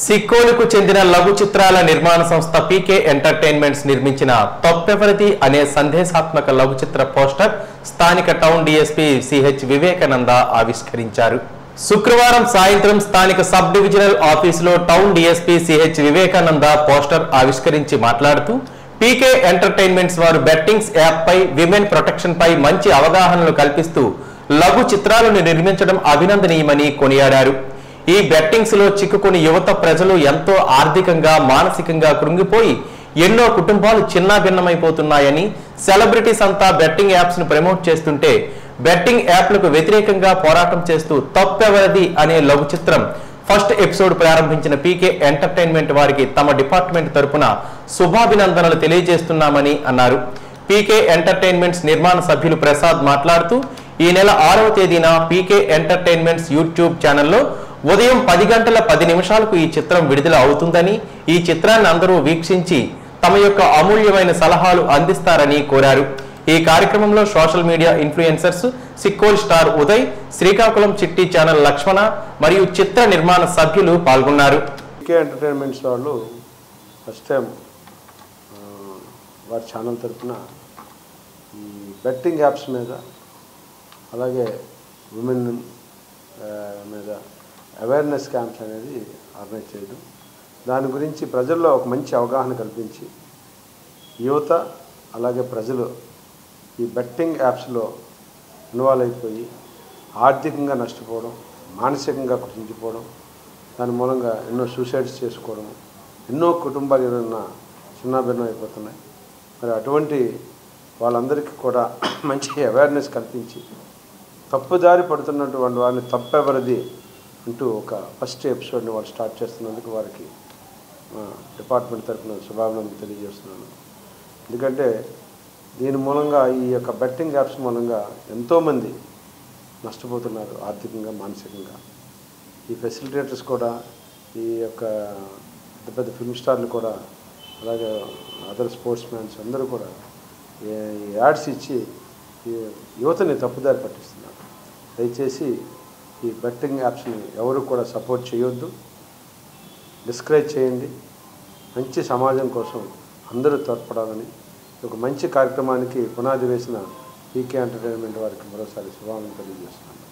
సిక్కోలుకు చెందిన లఘు చిత్రాల నిర్మాణ సంస్థ పీకే ఎంటర్టైన్మెంట్స్ నిర్మించిన తప్పెవరిది అనే సందేశాత్మక లఘు చిత్ర పోస్టర్ స్థానిక టౌన్ డీఎస్పీ సిహెచ్ వివేకానంద ఆవిష్కరించారు. శుక్రవారం సాయంత్రం స్థానిక సబ్ డివిజనల్ ఆఫీసులో town DSP CH Vivekananda poster ఆవిష్కరించి మాట్లాడుతూ పీకే ఎంటర్టైన్మెంట్స్ వారు బెట్టింగ్స్ యాప్ పై విమెన్ ప్రొటెక్షన్ పై మంచి అవగాహనలు కల్పిస్తూ లఘు చిత్రాలను నిర్మించడం అభినందనీయమని కొనియాడారు. ఈ బెట్టింగ్స్ లో చిక్కుకుని యువత ప్రజలు ఎంతో ఆర్థికంగా మానసికంగా కృంగిపోయి ఎన్నో కుటుంబాలు చిన్నాభిన్నమైపోతున్నాయని, సెలబ్రిటీస్ అంతా బెట్టింగ్ యాప్స్ ను ప్రమోట్ చేస్తుంటే బెట్టింగ్ యాప్లకు వ్యతిరేకంగా పోరాటం చేస్తూ తప్పెవరిది అనే లఘు చిత్రం ఫస్ట్ ఎపిసోడ్ ప్రారంభించిన పీకే ఎంటర్టైన్మెంట్ వారికి తమ డిపార్ట్మెంట్ తరపున శుభాభినందనలు తెలియజేస్తున్నామని అన్నారు. పీకే ఎంటర్టైన్మెంట్స్ నిర్మాణ సభ్యులు ప్రసాద్ మాట్లాడుతూ ఈ నెల 6వ తేదీన పీకే ఎంటర్టైన్మెంట్స్ యూట్యూబ్ ఛానల్లో ఉదయం 10 గంటల 10 నిమిషాలకు ఈ చిత్రం విడుదల అవుతుందని, ఈ చిత్రాన్ని అందరూ వీక్షించి తమ యొక్క అమూల్యమైన సలహాలు అందిస్తారని కోరారు. ఈ కార్యక్రమంలో social media influencers Sikkol star Uday, Srikakulam Chitti channel Lakshmana మరియు చిత్ర నిర్మాణ సభ్యులు పాల్గొన్నారు. పీకే ఎంటర్టైన్మెంట్స్ వాళ్ళు ఫస్ట్ టైం వారి ఛానల్ తరఫున ఈ బెట్టింగ్ యాప్స్ మీద అలాగే ఉమెన్ మీద అవేర్నెస్ క్యాంప్స్ అనేది ఆర్గనైజ్ చేయడం, దాని గురించి ప్రజల్లో ఒక మంచి అవగాహన కల్పించి యువత అలాగే ప్రజలు ఈ బెట్టింగ్ యాప్స్లో ఇన్వాల్వ్ అయిపోయి ఆర్థికంగా నష్టపోవడం, మానసికంగా కృషించిపోవడం, దాని మూలంగా ఎన్నో సూసైడ్స్ చేసుకోవడం, ఎన్నో కుటుంబాలు ఏదైనా చిన్నాభిన్నం అయిపోతున్నాయి. మరి అటువంటి వాళ్ళందరికీ కూడా మంచి అవేర్నెస్ కల్పించి తప్పుదారి పడుతున్నటువంటి వారిని తప్పెవరిది అంటూ ఒక ఫస్ట్ ఎపిసోడ్ని వాళ్ళు స్టార్ట్ చేస్తున్నందుకు వారికి డిపార్ట్మెంట్ తరఫున శుభాభినందనలు తెలియజేస్తున్నాను. ఎందుకంటే దీని మూలంగా ఈ యొక్క బెట్టింగ్ యాప్స్ మూలంగా ఎంతోమంది నష్టపోతున్నారు ఆర్థికంగా, మానసికంగా. ఈ ఫెసిలిటేటర్స్ కూడా, ఈ యొక్క పెద్ద పెద్ద ఫిల్మ్ స్టార్లు కూడా, అలాగే అదర్ స్పోర్ట్స్ మ్యాన్స్ అందరూ కూడా ఈ యాడ్స్ ఇచ్చి ఈ యువతని తప్పుదారి పట్టిస్తున్నారు. దయచేసి ఈ బెట్టింగ్ యాప్స్ని ఎవరు కూడా సపోర్ట్ చేయొద్దు, డిస్కరేజ్ చేయండి. మంచి సమాజం కోసం అందరూ తోడ్పడాలని ఒక మంచి కార్యక్రమానికి పునాది వేసిన పీకే ఎంటర్టైన్మెంట్ వారికి మరోసారి శుభాకాంక్షలు తెలియజేస్తున్నాను.